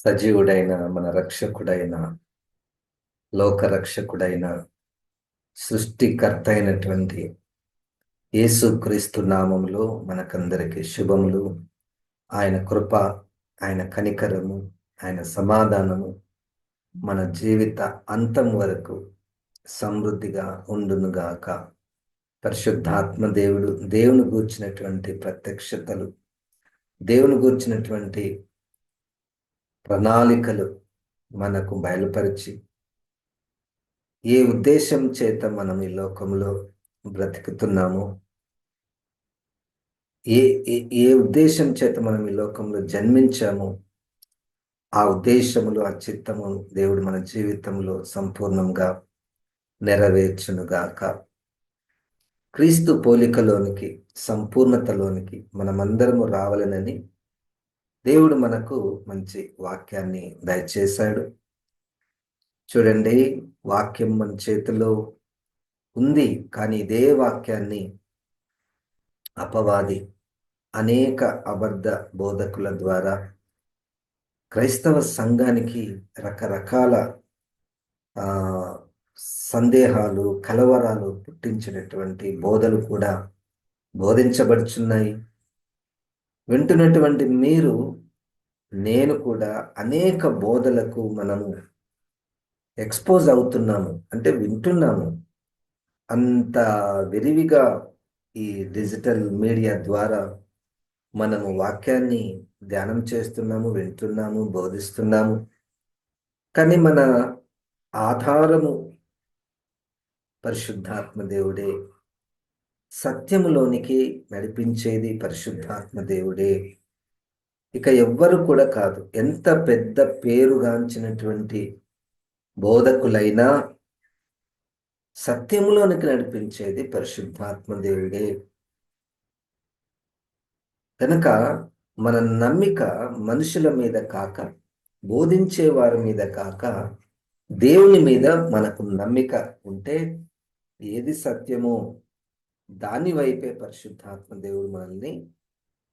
సజీవుడైన మన రక్షకుడైన లోకరక్షకుడైన సృష్టికర్త అయినటువంటి యేసుక్రీస్తు నామములో మనకందరికి శుభములు. ఆయన కృప, ఆయన కనికరము, ఆయన సమాధానము మన జీవిత అంతం వరకు సమృద్ధిగా ఉండునుగాక. పరిశుద్ధాత్మ దేవుని గూర్చినటువంటి ప్రత్యక్షతలు, దేవుని గూర్చినటువంటి ప్రణాళికలు మనకు బయలుపరిచి ఏ ఉద్దేశం చేత మనం ఈ లోకంలో బ్రతుకుతున్నామో, ఏ ఏ ఉద్దేశం చేత మనం ఈ లోకంలో జన్మించామో, ఆ ఉద్దేశములు, ఆ చిత్తము దేవుడు మన జీవితంలో సంపూర్ణంగా నెరవేర్చునుగాక. క్రీస్తు పోలికలోనికి, సంపూర్ణతలోనికి మనమందరము రావాలనని దేవుడు మనకు మంచి వాక్యాన్ని దయచేశాడు. చూడండి, వాక్యం మన చేతిలో ఉంది, కానీ ఇదే వాక్యాన్ని అపవాది అనేక అబద్ధ బోధకుల ద్వారా క్రైస్తవ సంఘానికి రకరకాల సందేహాలు, కలవరాలు పుట్టించినటువంటి బోధలు కూడా బోధించబడుచున్నాయి. వింటున్నటువంటి మీరు, నేను కూడా అనేక బోధలకు మనము ఎక్స్పోజ్ అవుతున్నాము, అంటే వింటున్నాము. అంత విరివిగా ఈ డిజిటల్ మీడియా ద్వారా మనము వాక్యాన్ని ధ్యానం చేస్తున్నాము, వింటున్నాము, బోధిస్తున్నాము. కానీ మన ఆధారము పరిశుద్ధాత్మ దేవుడే. సత్యములోనికి నడిపించేది పరిశుద్ధాత్మ దేవుడే. ఇక ఎవ్వరు కూడా కాదు. ఎంత పెద్ద పేరుగాంచినటువంటి బోధకులైనా సత్యములోనికి నడిపించేది పరిశుద్ధాత్మ దేవుడే. కనుక మన నమ్మిక మనుషుల మీద కాక, బోధించే వారి మీద కాక, దేవుని మీద మనకు నమ్మిక ఉంటే ఏది సత్యమో దాని వైపే పరిశుద్ధాత్మ దేవుడు మనల్ని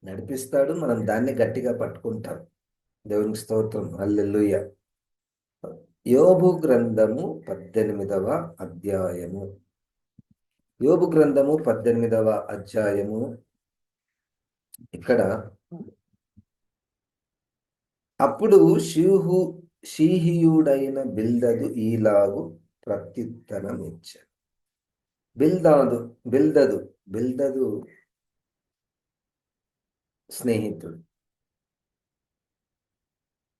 నడిపిస్తాడు. మనం దాన్ని గట్టిగా పట్టుకుంటాం. దేవునికి స్తోత్రం, హల్లెలూయా. యోబు గ్రంథము 18వ అధ్యాయము. యోబు గ్రంథము 18వ అధ్యాయము. ఇక్కడ అప్పుడు షీహియుడైన బిల్దదు ఈలాగు ప్రత్యుత్తరం ఇచ్చాడు. బిల్దదు స్నేహితుడు.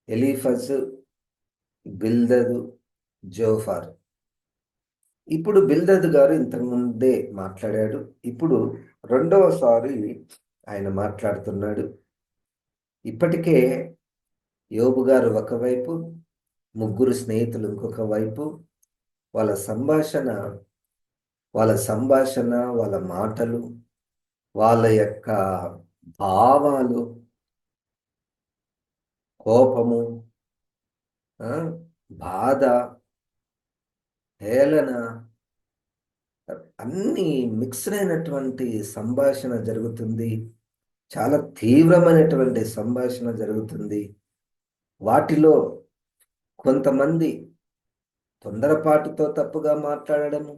ఎలీఫజ్, బిల్దదు, జోఫార్. ఇప్పుడు బిల్దదు గారు ఇంతకుముందే మాట్లాడాడు. ఇప్పుడు రెండవసారి ఆయన మాట్లాడుతున్నాడు. ఇప్పటికే యోబు గారు ఒకవైపు, ముగ్గురు స్నేహితులు ఇంకొక వైపు. వాళ్ళ సంభాషణ, వాళ్ళ మాటలు, వాళ్ళ యొక్క భావాలు, కోపము, బాధ, హేళన, అన్నీ మిక్స్డ్ అయినటువంటి సంభాషణ జరుగుతుంది. చాలా తీవ్రమైనటువంటి సంభాషణ జరుగుతుంది. వాటిలో కొంతమంది తొందరపాటుతో తప్పుగా మాట్లాడడము,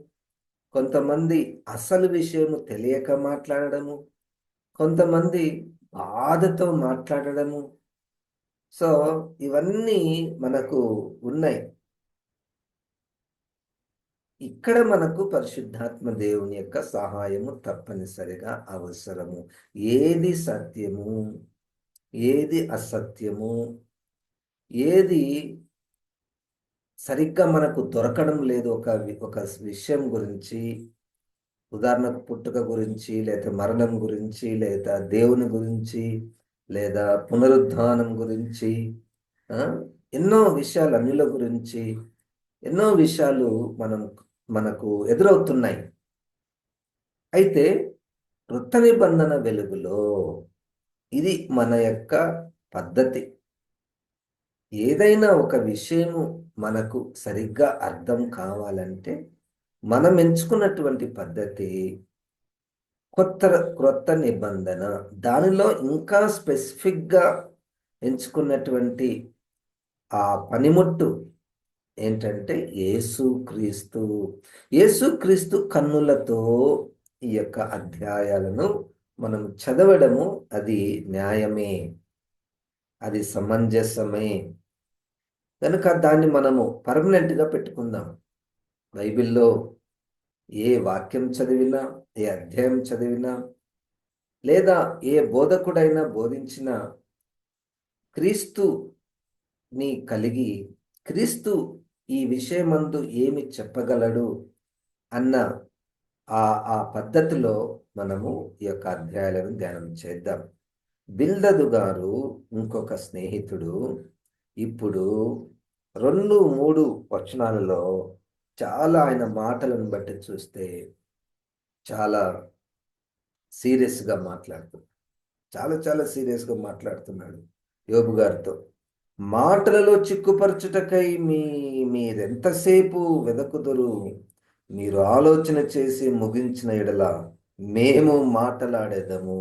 కొంతమంది అసలు విషయము తెలియక మాట్లాడడము, కొంతమంది బాధతో మాట్లాడడము. సో ఇవన్నీ మనకు ఉన్నాయి. ఇక్కడ మనకు పరిశుద్ధాత్మ దేవుని యొక్క సహాయము తప్పనిసరిగా అవసరము. ఏది సత్యము, ఏది అసత్యము, ఏది సరిగ్గా మనకు దొరకడం లేదు. ఒక విషయం గురించి, ఉదాహరణకు పుట్టుక గురించి, లేదా మరణం గురించి, లేదా దేవుని గురించి, లేదా పునరుద్ధానం గురించి, ఎన్నో విషయాలు, అన్నిల గురించి ఎన్నో విషయాలు మనకు ఎదురవుతున్నాయి. అయితే కృత నిబంధన వెలుగులో ఇది మన యొక్క పద్ధతి. ఏదైనా ఒక విషయము మనకు సరిగ్గా అర్థం కావాలంటే మనం ఎంచుకున్నటువంటి పద్ధతి క్రొత్త నిబంధన. దానిలో ఇంకా స్పెసిఫిక్గా ఎంచుకున్నటువంటి ఆ పనిముట్టు ఏంటంటే యేసుక్రీస్తు. యేసుక్రీస్తు కన్నులతో ఈ యొక్క అధ్యాయాలను మనం చదవడము అది న్యాయమే, అది సమంజసమే. కనుక దాన్ని మనము పర్మనెంట్‌గా పెట్టుకుందాం. బైబిల్‌లో ఏ వాక్యం చదివినా, ఏ అధ్యాయం చదివినా, లేదా ఏ బోధకుడైనా బోధించినా క్రీస్తుని కలిగి, క్రీస్తు ఈ విషయమందు ఏమి చెప్పగలడు అన్న ఆ పద్ధతిలో మనము ఈ యొక్క అధ్యాయాలను ధ్యానం చేద్దాం. బిల్దదు గారు ఇంకొక స్నేహితుడు ఇప్పుడు 2, 3 వచనాలలో చాలా ఆయన మాటలను బట్టి చూస్తే చాలా సీరియస్‌గా మాట్లాడుతున్నాడు. చాలా చాలా సీరియస్‌గా మాట్లాడుతున్నాడు యోబు గారితో. మాటలలో చిక్కుపరచుటకై మీరెంతసేపు వెదకుదురు? మీరు ఆలోచన చేసి ముగించిన యెడల మేము మాటలాడెదము.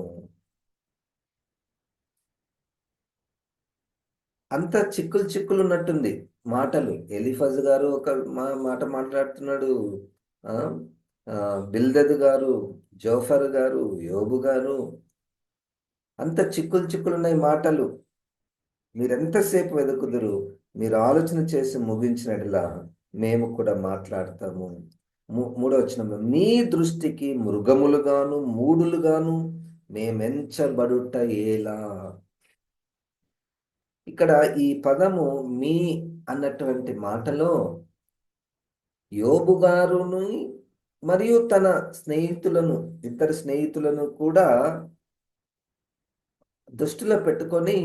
అంతా చిక్కులు చిక్కులున్నట్టుంది మాటలు. ఎలీఫజ్ గారు ఒక మాట మాట్లాడుతున్నాడు. ఆ! బిల్దదు గారు, జోఫర్ గారు, యోబు గారు, అంత చిక్కులు చిక్కులున్నాయి మాటలు. మీరెంతసేపు వెదకుదురు? మీరు ఆలోచన చేసి ముగించినట్లా మేము కూడా మాట్లాడతాము. మూడో వచనంలో మీ దృష్టికి మృగములుగాను, మూఢులుగాను మేమెంచబడుట ఎలా? ఇక్కడ ఈ పదము మీ అన్నటువంటి మాటలో యోబు గారుని మరియు తన స్నేహితులను, ఇద్దరు స్నేహితులను కూడా దృష్టిలో పెట్టుకొని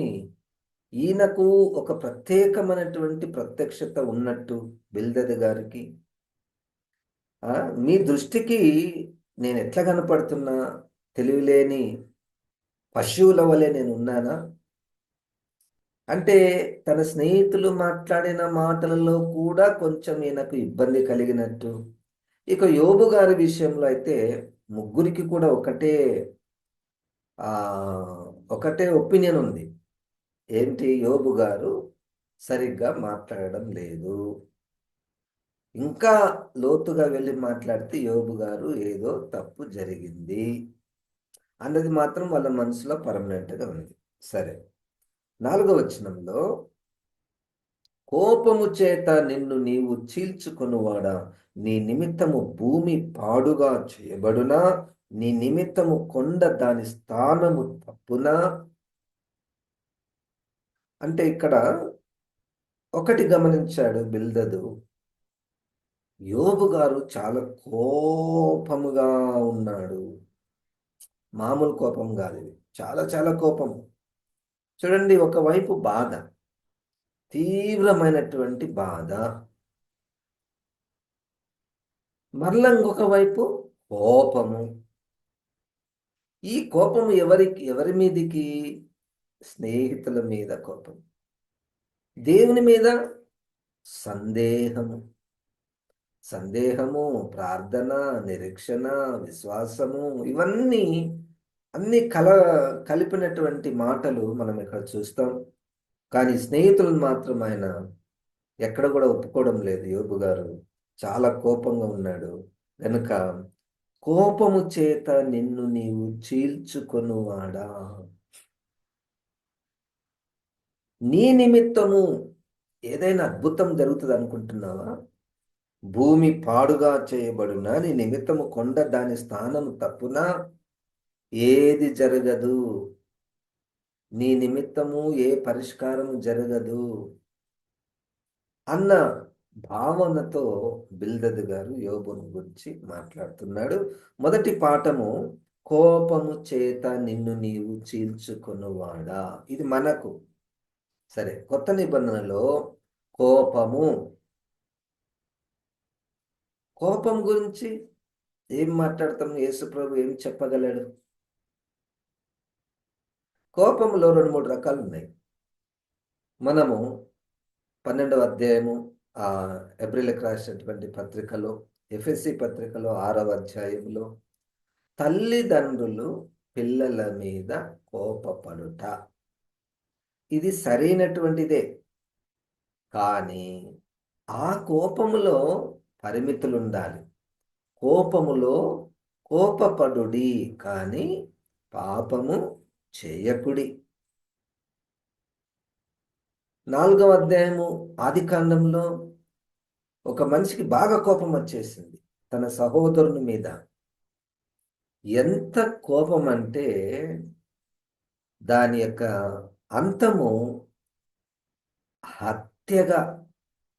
ఈయనకు ఒక ప్రత్యేకమైనటువంటి ప్రత్యక్షత ఉన్నట్టు బిల్దదు గారికి, మీ దృష్టికి నేను ఎట్లా కనపడుతున్నా? తెలివిలేని పశువుల వలె నేనున్నానా? అంటే తన స్నేహితులు మాట్లాడిన మాటలలో కూడా కొంచెం ఈయనకు ఇబ్బంది కలిగినట్టు. ఇక యోబు గారి విషయంలో అయితే ముగ్గురికి కూడా ఒకటే ఒపీనియన్ ఉంది. ఏంటి? యోబు గారు సరిగ్గా మాట్లాడడం లేదు. ఇంకా లోతుగా వెళ్ళి మాట్లాడితే యోబు గారు ఏదో తప్పు జరిగింది అన్నది మాత్రం వాళ్ళ మనసులో పర్మనెంట్‌గా ఉంది. సరే. 4వ వచనంలో కోపము చేత నిన్ను నీవు చీల్చుకొనువాడా, నీ నిమిత్తము భూమి పాడుగా చేయబడునా, నీ నిమిత్తము కొండ దాని స్థానము తప్పునా. అంటే ఇక్కడ ఒకటి గమనించాడు బిల్దదు. యోబు గారు చాలా కోపముగా ఉన్నాడు. మామూలు కోపం కాదు ఇది. చాలా చాలా కోపం. చూడండి, ఒకవైపు బాధ, తీవ్రమైనటువంటి బాధ. మరలా ఇంకొక వైపు కోపము. ఈ కోపం ఎవరి మీదికి? స్నేహితుల మీద కోపం. దేవుని మీద సందేహము. సందేహము, ప్రార్థన, నిరీక్షణ, విశ్వాసము, ఇవన్నీ అన్ని కలిపినటువంటి మాటలు మనం ఇక్కడ చూస్తాం. కానీ స్నేహితులను మాత్రం ఆయన ఎక్కడ కూడా ఒప్పుకోవడం లేదు. యోబు గారు చాలా కోపంగా ఉన్నాడు. గనుక కోపము చేత నిన్ను నీవు చీల్చుకొనువాడా, నీ నిమిత్తము ఏదైనా అద్భుతం జరుగుతుంది అనుకుంటున్నావా? భూమి పాడుగా చేయబడునా, నీ నిమిత్తము కొండ దాని స్థానం తప్పునా, ఏది జరగదు. నీ నిమిత్తము ఏ పరిష్కారం జరగదు అన్న భావనతో బిల్దదు గారు యోబును గురించి మాట్లాడుతున్నాడు. మొదటి పాఠము, కోపము చేత నిన్ను నీవు చీల్చుకొనువాడా. ఇది మనకు. సరే, కొత్త నిబంధనలో కోపము, కోపం గురించి ఏం మాట్లాడతాం? యేసుప్రభు ఏం చెప్పగలడు? కోపంలో 2, 3 రకాలు ఉన్నాయి. మనము 12వ అధ్యాయము ఏప్రిల్‌కి రాసినటువంటి పత్రికలో, ఎఫెసీ పత్రికలో 6వ అధ్యాయంలో తల్లిదండ్రులు పిల్లల మీద కోపపడుట, ఇది సరైనటువంటిదే. కానీ ఆ కోపములో పరిమితులుండాలి. కోపములో కోపపడుడి, కానీ పాపము చేయకుడి. 4వ అధ్యాయము ఆదికాండంలో ఒక మనిషికి బాగా కోపం వచ్చేసింది తన సహోదరుని మీద. ఎంత కోపం అంటే దాని యొక్క అంతము హత్యగా,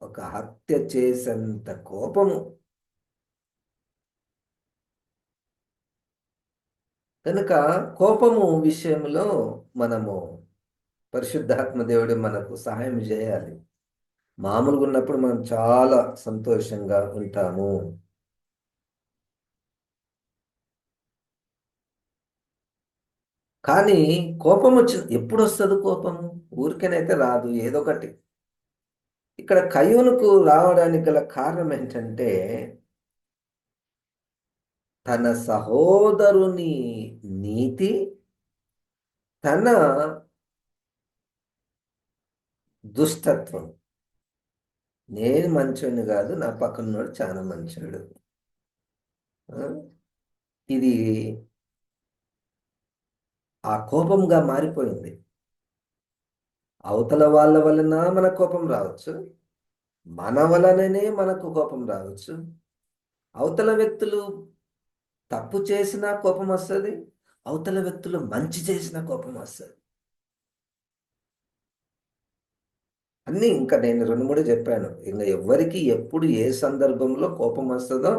ఒక హత్య చేసేంత కోపము. కనుక కోపము విషయంలో మనము పరిశుద్ధాత్మ దేవుడు మనకు సహాయం చేయాలి. మామూలుగా ఉన్నప్పుడు మనం చాలా సంతోషంగా ఉంటాము. కానీ కోపం ఎప్పుడు వస్తుంది కోపము? ఊరికేనైతే రాదు, ఏదో ఒకటి. ఇక్కడ కయ్యూనుకు రావడానికి గల కారణం ఏంటంటే తన సహోదరుని నీతి, తన దుష్టత్వం. నేను మంచోని కాదు, నా పక్కనోడు చాలా మంచోడు. ఇది ఆ కోపంగా మారిపోయింది. అవతల వాళ్ళ వలన మన కోపం రావచ్చు, మన వలననే మనకు కోపం రావచ్చు. అవతల వ్యక్తులు తప్పు చేసినా కోపం వస్తుంది, అవతల వ్యక్తులు మంచి చేసినా కోపం వస్తుంది. అన్నీ ఇంకా నేను 2, 3 చెప్పాను. ఇంకా ఎవరికి ఎప్పుడు ఏ సందర్భంలో కోపం వస్తుందో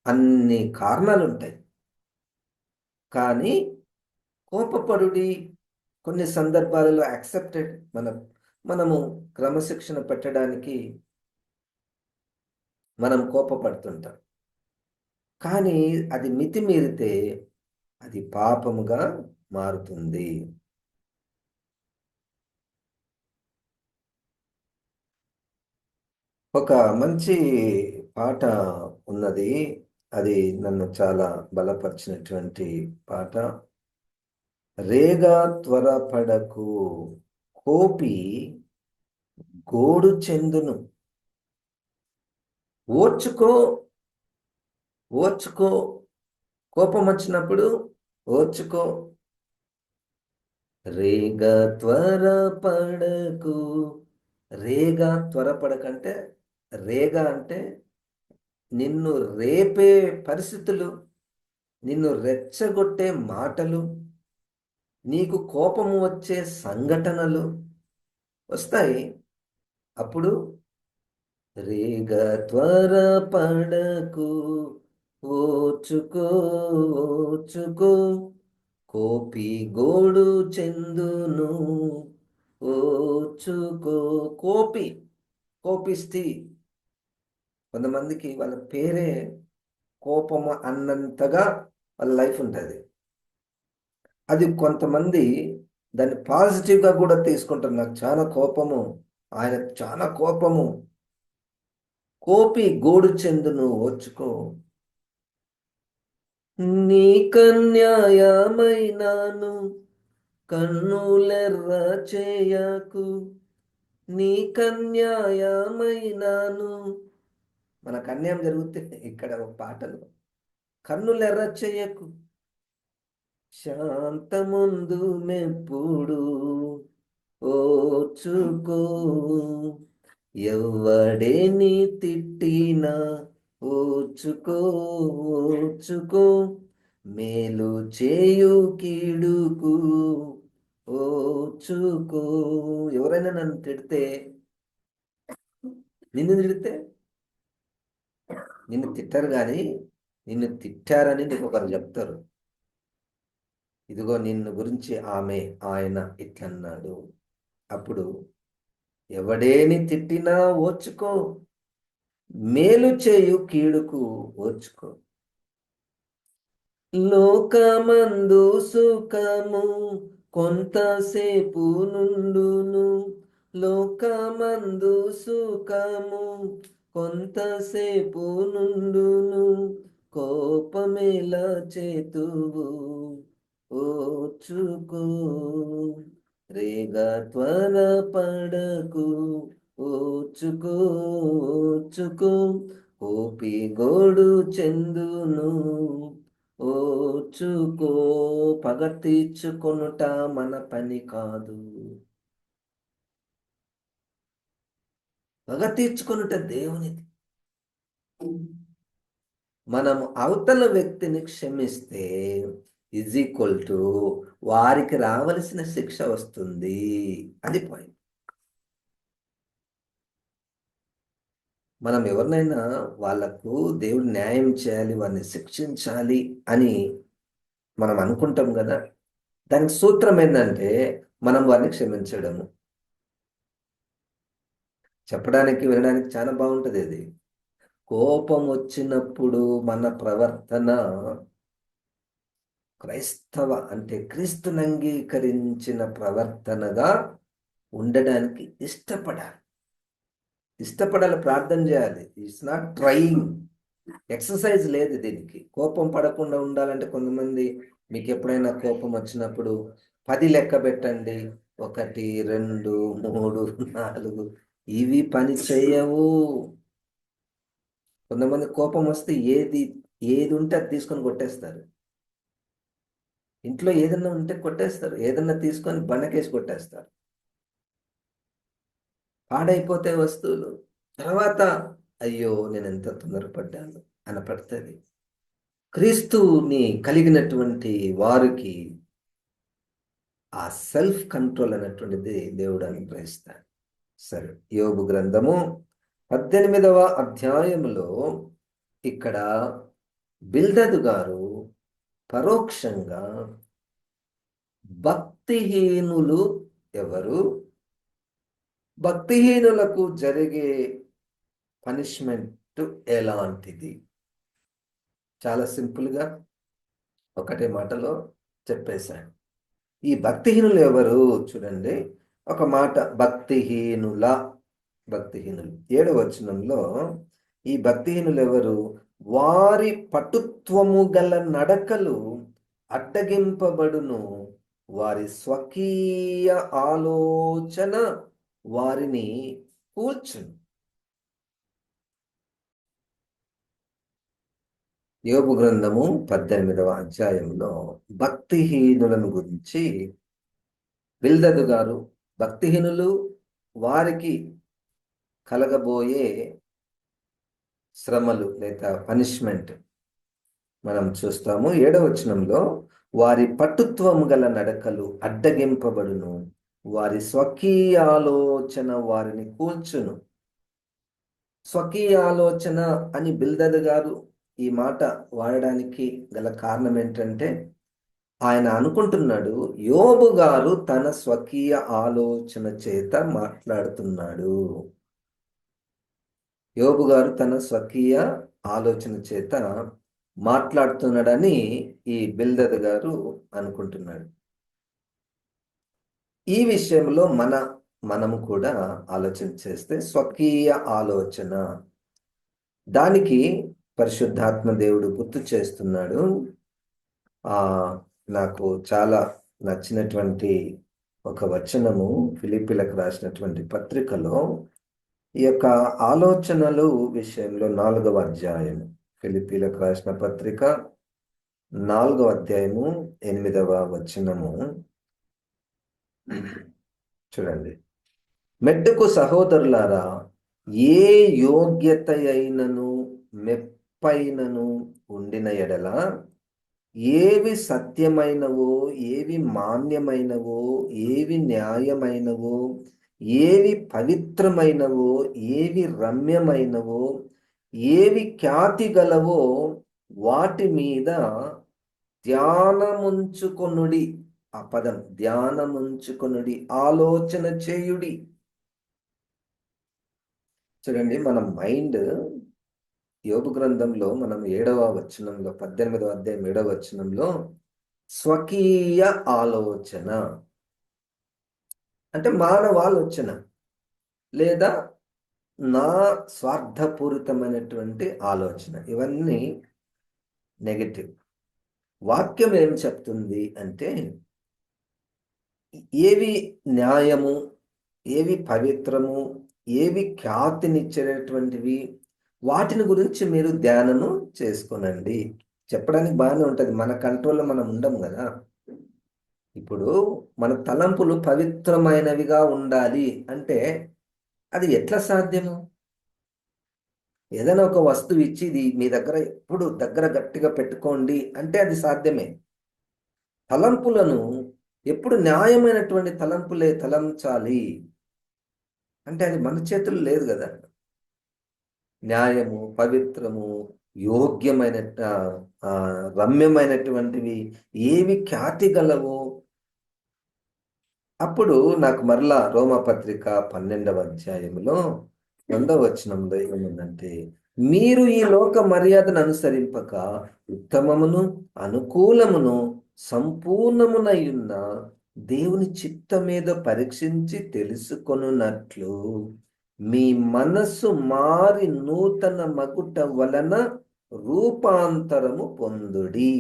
అన్ని కారణాలు ఉంటాయి. కానీ కోపపడుడి కొన్ని సందర్భాలలో యాక్సెప్టెడ్. మనము క్రమశిక్షణ పెట్టడానికి మనం కోపపడుతుంటాం. కానీ అది మితిమీరితే అది పాపముగా మారుతుంది. ఒక మంచి పాట ఉన్నది. అది నన్ను చాలా బలపరిచినటువంటి పాట. రేగా త్వరపడకు, కోపి గోడు చెందును. ఓర్చుకో, ఓర్చుకో. కోపం వచ్చినప్పుడు ఓర్చుకో. రేగా త్వరపడకు. రేగా త్వరపడకంటే, రేగా అంటే నిన్ను రేపే పరిస్థితులు, నిన్ను రెచ్చగొట్టే మాటలు, నీకు కోపము వచ్చే సంఘటనలు వస్తాయి. అప్పుడు రేగా త్వరపడకు, ఓర్చుకో, ఓర్చుకో. కోపి గోడు చెందును, ఓర్చుకో. కోపి, కోపిస్తి. కొంతమందికి వాళ్ళ పేరే కోపము అన్నంతగా వాళ్ళ లైఫ్ ఉంటుంది. అది కొంతమంది దాన్ని పాజిటివ్గా కూడా తీసుకుంటారు. నాకు చాలా కోపము, ఆయన చాలా కోపము. కోపి గోడు చెందును, ఓర్చుకో. నీ కన్యాయమైనాను కన్నులెర్ర చేయకు. నీ కన్యాయమైనాను. మనకు అన్యాయం జరుగుతుంది ఇక్కడ ఒక పాటలో. కన్నులెర్ర చేయకు, శాంతముందు మెప్పుడు ఓర్చుకో. ఎవ్వడేని తిట్టినా ఓర్చుకో, ఓర్చుకో. మేలు చేయు కీడుకు ఓర్చుకో. ఎవరైనా నన్ను తిడితే, నిన్ను తిట్టారు కానీ నిన్ను తిట్టారని నీకు ఒకరు చెప్తారు. ఇదిగో నిన్ను గురించి ఆయన ఇట్లన్నాడు. అప్పుడు ఎవడేని తిట్టినా ఓర్చుకో, మేలు చేయు కీడుకు ఓర్చుకో. లోకమందు సుఖము కొంతసేపు నుండును, లోకమందు సుఖము కొంతసేపు నుండును. కోపమేలా చేతువు, ఓర్చుకో. రేగా త్వరపడకు, ఓచుకో ఓచుకో ఓపి గోడు చెందును. ఓచుకో పగ తీర్చుకొనుట మన పని కాదు. పగ తీర్చుకొనుట దేవునిది. మనం అవతల వ్యక్తిని క్షమిస్తే ఈజ్ ఈక్వల్ టు వారికి రావలసిన శిక్ష వస్తుంది. అది పాయింట్. మనం ఎవరినైనా వాళ్ళకు దేవుడు న్యాయం చేయాలి, వారిని శిక్షించాలి అని మనం అనుకుంటాం కదా. దానికి సూత్రం ఏంటంటే మనం వారిని క్షమించడము. చెప్పడానికి వినడానికి చాలా బాగుంటుంది అది. కోపం వచ్చినప్పుడు మన ప్రవర్తన క్రైస్తవ అంటే క్రీస్తుని అంగీకరించిన ప్రవర్తనగా ఉండడానికి ఇష్టపడాలి. ఇష్టపడాలి, ప్రార్థన చేయాలి. ఇట్స్ నాట్ ట్రైయింగ్, ఎక్సర్సైజ్ లేదు దీనికి. కోపం పడకుండా ఉండాలంటే కొంతమంది, మీకు ఎప్పుడైనా కోపం వచ్చినప్పుడు 10 లెక్క పెట్టండి, 1 2 3 4 ఇవి పని చేయవు. కొంతమంది కోపం వస్తే ఏది ఏది ఉంటే అది తీసుకొని కొట్టేస్తారు. ఇంట్లో ఏదన్నా ఉంటే కొట్టేస్తారు, ఏదన్నా తీసుకొని బండకేసి కొట్టేస్తారు. పాడైపోతే వస్తువులు, తర్వాత అయ్యో నేను ఎంత తొందరపడ్డాను అనపడుతుంది. క్రీస్తుని కలిగినటువంటి వారికి ఆ సెల్ఫ్ కంట్రోల్ అనేటువంటిది దేవుడు అనుగ్రహిస్తాడు. సరే, యోబు గ్రంథము 18వ అధ్యాయములో ఇక్కడ బిల్దదు గారు పరోక్షంగా భక్తిహీనులు ఎవరు, భక్తిహీనులకు జరిగే పనిష్మెంట్ ఎలాంటిది, చాలా సింపుల్గా ఒకటే మాటలో చెప్పేశాడు. ఈ భక్తిహీనులు ఎవరు చూడండి. ఒక మాట, భక్తిహీనులు 7వ వచనంలో ఈ భక్తిహీనులు ఎవరు? వారి పటుత్వము గల నడకలు అడ్డగింపబడును, వారి స్వకీయ ఆలోచన వారిని కూల్చును. యోబు గ్రంథము 18వ అధ్యాయంలో భక్తిహీనులను గురించి బిల్దదు గారు భక్తిహీనులు వారికి కలగబోయే శ్రమలు లేదా పనిష్మెంట్ మనం చూస్తాము. 7వ వచనంలో వారి పటుత్వము గల నడకలు అడ్డగింపబడును, వారి స్వకీయ ఆలోచన వారిని కూల్చును. స్వకీయ ఆలోచన అని బిల్దదు గారు ఈ మాట వాడడానికి గల కారణం ఏంటంటే, ఆయన అనుకుంటున్నాడు యోబు గారు తన స్వకీయ ఆలోచన చేత మాట్లాడుతున్నాడు. యోబు గారు తన స్వకీయ ఆలోచన చేత మాట్లాడుతున్నాడని ఈ బిల్దదు గారు అనుకుంటున్నాడు. ఈ విషయంలో మనము కూడా ఆలోచన చేస్తే స్వకీయ ఆలోచన, దానికి పరిశుద్ధాత్మ దేవుడు గుర్తు చేస్తున్నాడు. నాకు చాలా నచ్చినటువంటి ఒక వచనము ఫిలిప్పీలకు రాసినటువంటి పత్రికలో ఈ యొక్క ఆలోచనలు విషయంలో 4వ అధ్యాయం, ఫిలిప్పీలకు రాసిన పత్రిక 4వ అధ్యాయము 8వ వచనము చూడండి. మెట్టుకు సహోదరులారా, ఏ యోగ్యత అయినను మెప్పైనను ఉండిన ఎడల, ఏవి సత్యమైనవో, ఏవి మాన్యమైనవో, ఏవి న్యాయమైనవో, ఏవి పవిత్రమైనవో, ఏవి రమ్యమైనవో, ఏవి ఖ్యాతి గలవో వాటి మీద ధ్యానముంచుకొనుడి. ఆ పదం ధ్యానముంచుకొనుడి, ఆలోచన చేయుడి. చూడండి, మన మైండ్ యోబు గ్రంథంలో మనం 7వ వచనంలో 18వ అధ్యాయం 7వ వచనంలో స్వకీయ ఆలోచన అంటే మానవ ఆలోచన లేదా నా స్వార్థపూరితమైనటువంటి ఆలోచన, ఇవన్నీ నెగటివ్. వాక్యం ఏం చెప్తుంది అంటే, ఏవి న్యాయము, ఏవి పవిత్రము, ఏవి ఖ్యాతినిచ్చేటటువంటివి, వాటిని గురించి మీరు ధ్యానము చేసుకోనండి. చెప్పడానికి బాగానే ఉంటుంది, మన కంట్రోల్లో మనం ఉండం కదా. ఇప్పుడు మన తలంపులు పవిత్రమైనవిగా ఉండాలి అంటే అది ఎట్లా సాధ్యము? ఏదైనా ఒక వస్తువు ఇచ్చి ఇది మీ దగ్గర ఎప్పుడు దగ్గర గట్టిగా పెట్టుకోండి అంటే అది సాధ్యమే. తలంపులను ఎప్పుడు న్యాయమైనటువంటి తలంపులే తలంచాలి అంటే అది మన చేతుల్లో లేదు కదా. న్యాయము, పవిత్రము, యోగ్యమైన, రమ్యమైనటువంటివి ఏవి ఖ్యాతి గలవో, అప్పుడు నాకు మరలా రోమపత్రిక 12వ అధ్యాయంలో 2వ వచనంలో ఏముందంటే, మీరు ఈ లోక మర్యాదను అనుసరింపక ఉత్తమమును అనుకూలమును సంపూర్ణమునయున్న దేవుని చిత్తమేదో పరీక్షించి తెలుసుకొనున్నట్లు మీ మనస్సు మారి నూతన మగుట వలన రూపాంతరము పొందుడి.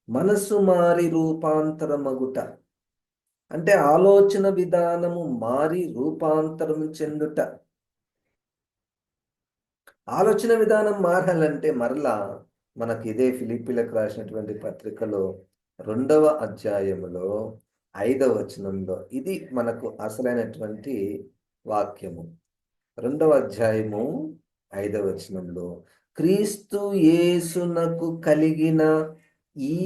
మనస్సు మారి రూపాంతరమగుట అంటే ఆలోచన విధానము మారి రూపాంతరము చెందుట. ఆలోచన విధానం మారాలంటే మరలా మనకి ఇదే ఫిలిప్పీలకు రాసినటువంటి పత్రికలో 2వ అధ్యాయములో 5వ వచనంలో ఇది మనకు అసలైనటువంటి వాక్యము. 2వ అధ్యాయము 5వ వచనంలో, క్రీస్తు యేసునకు కలిగిన ఈ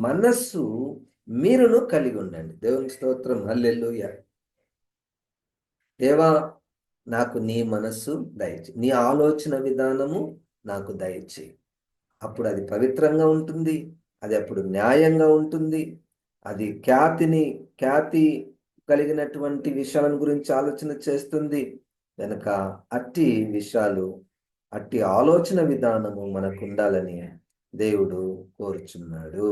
మనస్సు మీరును కలిగి ఉండండి. దేవుని స్తోత్రం, హల్లెలూయా. దేవా, నాకు నీ మనస్సు దయచేయి, నీ ఆలోచన విధానము నాకు దయచేయి. అప్పుడు అది పవిత్రంగా ఉంటుంది, అది అప్పుడు న్యాయంగా ఉంటుంది, అది ఖ్యాతి కలిగినటువంటి విషయాలను గురించి ఆలోచన చేస్తుంది. కనుక అట్టి విషయాలు, అట్టి ఆలోచన విధానము మనకు ఉండాలని దేవుడు కోరుచున్నాడు.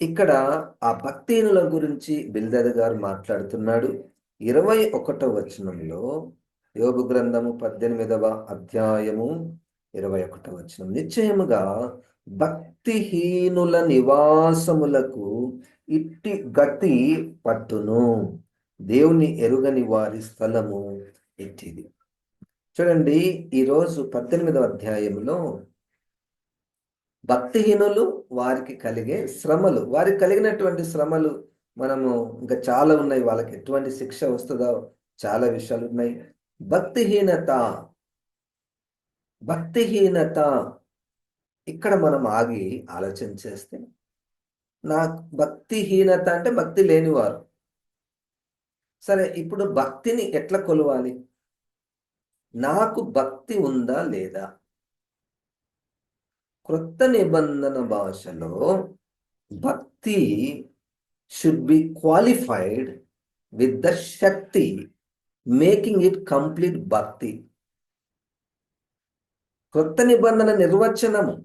ఇక్కడ ఆ భక్తిహీనుల గురించి బిల్దద్ గారు మాట్లాడుతున్నాడు. 21వ వచనంలో, యోబు గ్రంథము 18వ అధ్యాయము 21వ వచనం, నిశ్చయముగా భక్తిహీనుల నివాసములకు ఇట్టి గతి పట్టును, దేవుని ఎరుగని వారి స్థలము ఇట్టిది. చూడండి, ఈరోజు 18వ అధ్యాయంలో భక్తిహీనులు, వారికి కలిగే శ్రమలు, వారికి కలిగినటువంటి శ్రమలు మనము ఇంకా చాలా ఉన్నాయి. వాళ్ళకి ఎటువంటి శిక్ష వస్తుందో చాలా విషయాలు ఉన్నాయి. భక్తిహీనత ఇక్కడ మనం ఆగి ఆలోచన చేస్తే, నాకు భక్తిహీనత అంటే భక్తి లేనివారు. సరే, ఇప్పుడు భక్తిని ఎట్లా కొలవాలి? నాకు భక్తి ఉందా లేదా? క్రొత్త నిబంధన భాషలో భక్తి should be qualified with the Shakti, making it complete భక్తి. క్రొత్త నిబంధన నిర్వచనము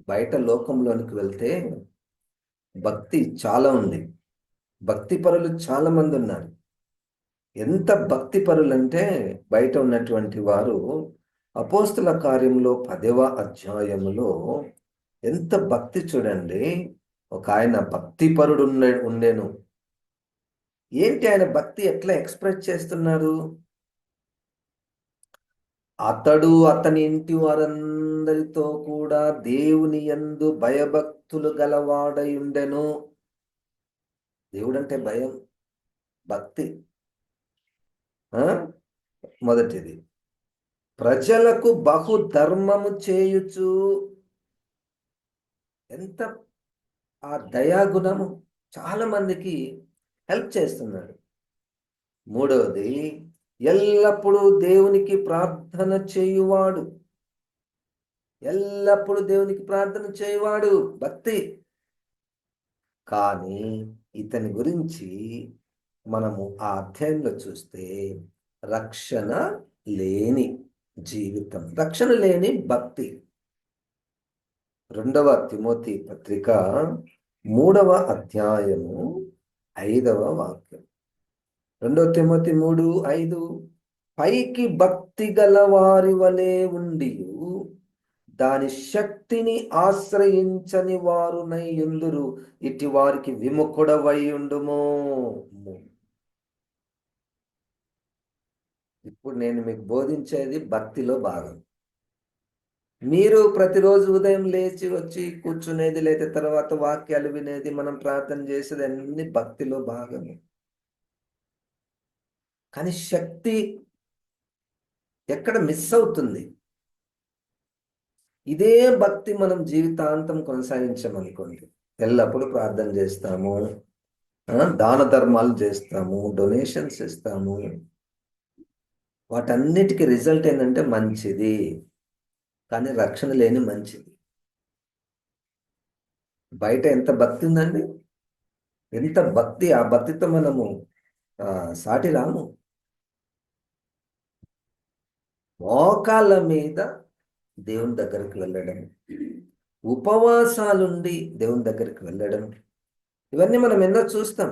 బయట లోకంలోనికి వెళ్తే భక్తి చాలా ఉంది, భక్తి పరులు చాలా మంది ఉన్నారు. ఎంత భక్తి పరులంటే బయట ఉన్నటువంటి వారు అపోస్తుల కార్యంలో 10వ అధ్యాయములో ఎంత భక్తి చూడండి. ఒక ఆయన భక్తి పరుడు ఉండేను. ఏంటి ఆయన భక్తి ఎట్లా ఎక్స్ప్రెస్ చేస్తున్నాడు? అతడు అతని ఇంటి వారందరితో కూడా దేవుని యందు భయభక్తులు గలవాడై ఉండెను. దేవుడంటే భయం, భక్తి. మొదటిది, ప్రజలకు బహు ధర్మము చేయుచు, ఎంత ఆ దయాగుణము, చాలా మందికి హెల్ప్ చేస్తున్నాడు. మూడవది, ఎల్లప్పుడూ దేవునికి ప్రార్థన చేయువాడు, ఎల్లప్పుడూ దేవునికి ప్రార్థన చేయువాడు భక్తి. కానీ ఇతని గురించి మనము ఆ అధ్యాయంలో చూస్తే రక్షణ లేని జీవితం, రక్షణ లేని భక్తి. 2వ తిమోతి పత్రిక 3వ అధ్యాయము 5వ వాక్యం. 2 తిమోతి 3:5, పైకి భక్తి గల వారి వలె ఉండి దాని శక్తిని ఆశ్రయించని వారునై యుందురు, ఇటు వారికి విముఖుడవై ఉండుము. ఇప్పుడు నేను మీకు బోధించేది భక్తిలో భాగం. మీరు ప్రతిరోజు ఉదయం లేచి వచ్చి కూర్చునేది, లేదా తర్వాత వాక్యాలు వినేది, మనం ప్రార్థన చేసేది అన్ని భక్తిలో భాగమే. కానీ శక్తి ఎక్కడ మిస్ అవుతుంది? ఇదే భక్తి మనం జీవితాంతం కొనసాగించామనుకోండి, ఎల్లప్పుడూ ప్రార్థన చేస్తాము, దాన ధర్మాలు చేస్తాము, డొనేషన్స్ ఇస్తాము, వాటన్నిటికీ రిజల్ట్ ఏంటంటే మంచిది, కానీ రక్షణ లేని మంచిది. బయట ఎంత భక్తి ఉందండి, ఎంత భక్తి! ఆ భక్తితో మనము సాటి రాము. మోకాళ్ళ మీద దేవుని దగ్గరికి వెళ్ళడం, ఉపవాసాలుండి దేవుని దగ్గరికి వెళ్ళడం, ఇవన్నీ మనం ఎన్నో చూస్తాం.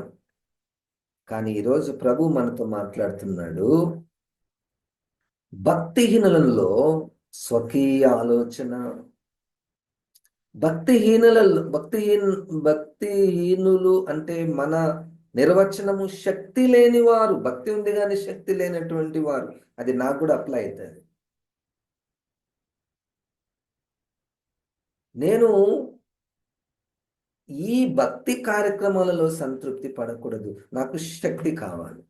కానీ ఈరోజు ప్రభు మనతో మాట్లాడుతున్నాడు, భక్తిహీనులలో స్వకీయ ఆలోచన, భక్తిహీనులు అంటే మన నిర్వచనము శక్తి లేని వారు. భక్తి ఉంది కానీ శక్తి లేనటువంటి వారు. అది నాకు కూడా అప్లై అవుతుంది. నేను ఈ భక్తి కార్యక్రమాలలో సంతృప్తి పడకూడదు. నాకు శక్తి కావాలి,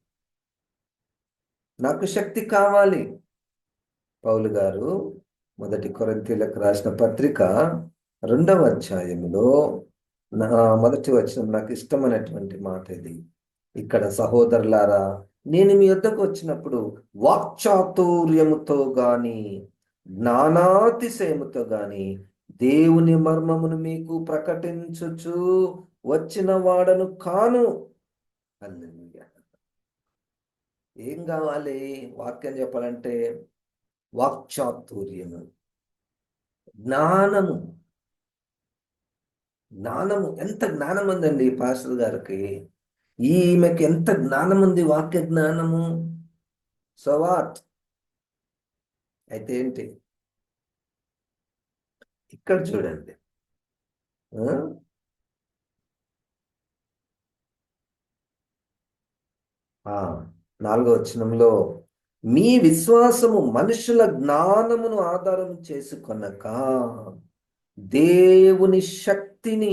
నాకు శక్తి కావాలి. పౌలు గారు మొదటి కొరింథీయులకు రాసిన పత్రిక 2వ అధ్యాయములో మొదటి వచనం నాకు ఇష్టమైనటువంటి మాట ఇది. ఇక్కడ, సహోదరులారా, నేను మీ వద్దకు వచ్చినప్పుడు వాక్చాతుర్యముతో గాని జ్ఞానాతిశయముతో గాని దేవుని మర్మమును మీకు ప్రకటించుచు వచ్చిన వాడను కాను. హల్లెలూయా! ఏం కావాలి వాక్యం చెప్పాలంటే? వాక్చాతుర్యము, జ్ఞానము. జ్ఞానము, ఎంత జ్ఞానం ఉందండి పాస్టర్ గారికి! ఈమెకి ఎంత జ్ఞానం ఉంది, వాక్య జ్ఞానము! So what? అయితే ఏంటి? ఇక్కడ చూడండి, 4వ వచనంలో, మీ విశ్వాసము మనుషుల జ్ఞానమును ఆధారం చేసుకొనక దేవుని శక్తిని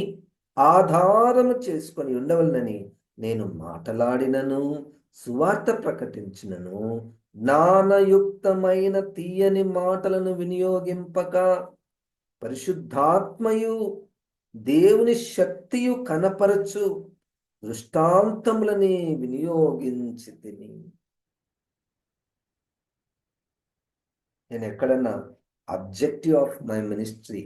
ఆధారము చేసుకొని ఉండవలనని నేను మాటలాడినను, సువార్త ప్రకటించినను, జ్ఞానయుక్తమైన తీయని మాటలను వినియోగింపక పరిశుద్ధాత్మయు దేవుని శక్తియు కనపరచు దృష్టాంతములని వినియోగించి తిని. నేను ఎక్కడన్నా అబ్జెక్టివ్ ఆఫ్ మై మినిస్ట్రీ,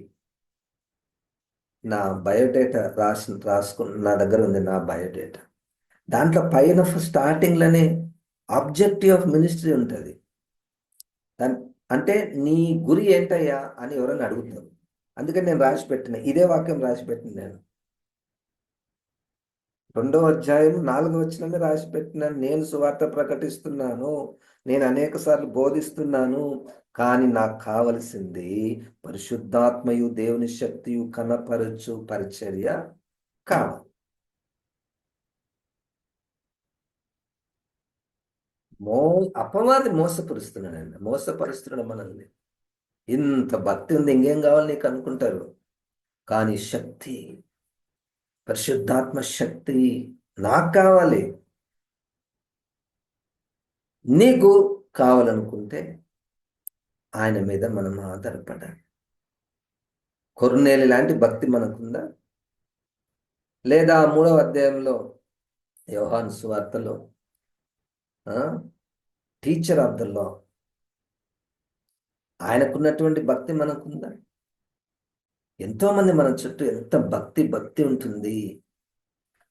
నా బయోడేటా రాసుకున్న నా దగ్గర ఉంది. నా బయోడేటా దాంట్లో పైన స్టార్టింగ్లోనే ఆబ్జెక్టివ్ ఆఫ్ మినిస్ట్రీ ఉంటుంది. అంటే నీ గురి ఏంటయ్యా అని ఎవరైనా అడుగుతారు. అందుకని నేను రాసి పెట్టిన ఇదే వాక్యం రాసి పెట్టిన నేను 2వ అధ్యాయం 4వ వచనమే రాసి పెట్టినాను. నేను సువార్త ప్రకటిస్తున్నాను, నేను అనేక సార్లు బోధిస్తున్నాను, కానీ నాకు కావలసింది పరిశుద్ధాత్మయు దేవుని శక్తియు కనపరచు పరిచర్య కావాలి. అపవాది మోసపరుస్తున్నాడండి, మోసపరుస్తున్నాడు మనల్ని. ఇంత భక్తి ఉంది, ఇంకేం కావాలి నీకు అనుకుంటారు. కానీ శక్తి, పరిశుద్ధాత్మ శక్తి నాకు కావాలి. నీకు కావాలనుకుంటే ఆయన మీద మనం ఆధారపడాలి. కొర్నేలి లాంటి భక్తి మనకుందా? లేదా 3వ అధ్యాయంలో యోహాను సువార్తలో టీచర్ ఆఫ్ ద లా, ఆయనకున్నటువంటి భక్తి మనకుందా? ఎంతో మంది మన చుట్టూ ఎంత భక్తి ఉంటుంది,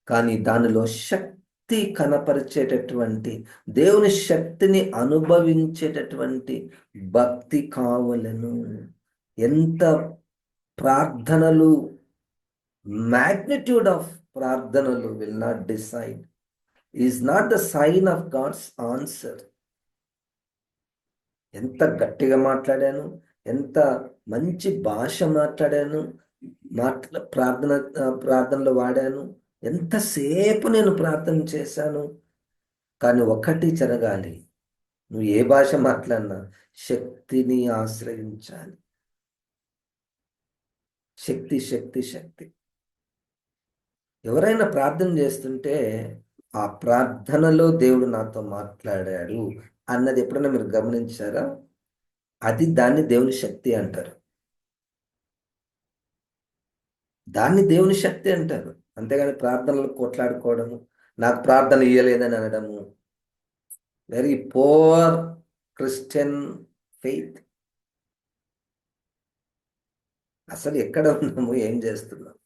కానీ దానిలో శక్తి కనపరిచేటటువంటి, దేవుని శక్తిని అనుభవించేటటువంటి భక్తి కావలను. ఎంత ప్రార్థనలు, magnitude of ప్రార్థనలు will not decide, is not the sign of God's answer. ఎంత గట్టిగా మాట్లాడాను, ఎంత మంచి భాష మాట్లాడాను, ప్రార్థనలో వాడాను, ఎంతసేపు నేను ప్రార్థన చేశాను. కానీ ఒకటి జరగాలి, నువ్వు ఏ భాష మాట్లాడినా శక్తిని ఆశ్రయించాలి. శక్తి, శక్తి, శక్తి. ఎవరైనా ప్రార్థన చేస్తుంటే ఆ ప్రార్థనలో దేవుడు నాతో మాట్లాడాడు అన్నది ఎప్పుడైనా మీరు గమనించారా? దాన్ని దేవుని శక్తి అంటారు. దాన్ని దేవుని శక్తి అంటారు. అంతేగాని ప్రార్థనలు కొట్లాడుకోవడము, నాకు ప్రార్థన ఇయ్యలేదని అనడము, వెరీ పోర్ క్రిస్టియన్ ఫెయిత్. అసలు ఎక్కడ ఉన్నాము, ఏం చేస్తున్నాము?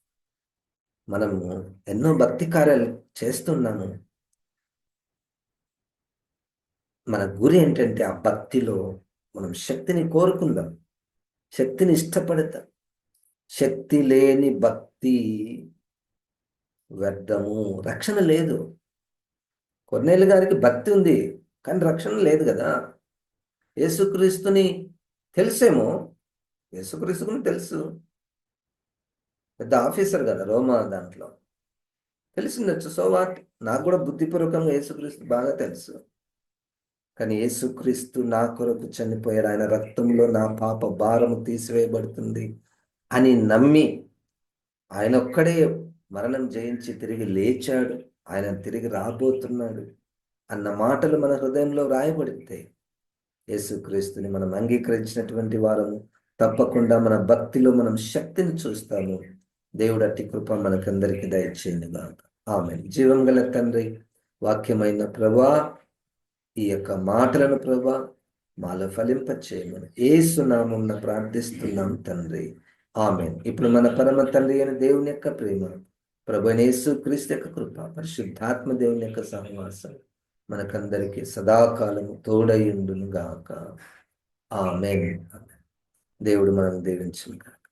మనము ఎన్నో భక్తి కార్యాలు చేస్తున్నాము. మన గురి ఏంటంటే ఆ భక్తిలో మనం శక్తిని కోరుకుందాం, శక్తిని ఇష్టపడతాం. శక్తి లేని భక్తి వ్యర్థము, రక్షణ లేదు. కొన్నేళ్ళు గారికి భక్తి ఉంది, కానీ రక్షణ లేదు కదా. యేసుక్రీస్తుని తెలుసేమో, యేసుక్రీస్తుని తెలుసు, పెద్ద ఆఫీసర్ కదా రోమా దాంట్లో, తెలిసిండొచ్చు. సో వాట్, నాకు కూడా బుద్ధిపూర్వకంగా యేసుక్రీస్తు బాగా తెలుసు. కానీ యేసుక్రీస్తు నా కొరకు చనిపోయాడు, ఆయన రక్తంలో నా పాప భారము తీసివేయబడుతుంది అని నమ్మి, ఆయన ఒక్కడే మరణం జయించి తిరిగి లేచాడు, ఆయన తిరిగి రాబోతున్నాడు అన్న మాటలు మన హృదయంలో రాయబడితే యేసుక్రీస్తుని మనం అంగీకరించినటువంటి వారము. తప్పకుండా మన భక్తిలో మనం శక్తిని చూస్తాము. దేవుడు అట్టి కృప మనకందరికీ దయచేయండిగాక. ఆమేన్. జీవం గల తండ్రి, వాక్యమైన ప్రభా, ఈ యొక్క మాటలను ప్రభా మాలో ఫలింపచేయమని యేసు నామమున ప్రార్థిస్తున్నాం తండ్రి. ఆమేన్. ఇప్పుడు మన పరమ తండ్రి అయిన దేవుని యొక్క ప్రేమ, ప్రభువైన యేసుక్రీస్తు యొక్క కృప, పరిశుద్ధాత్మ దేవుని యొక్క సహవాసం మనకందరికీ సదాకాలము తోడయుండును గాక. ఆమేన్. దేవుడు మనం దీవించును గాక.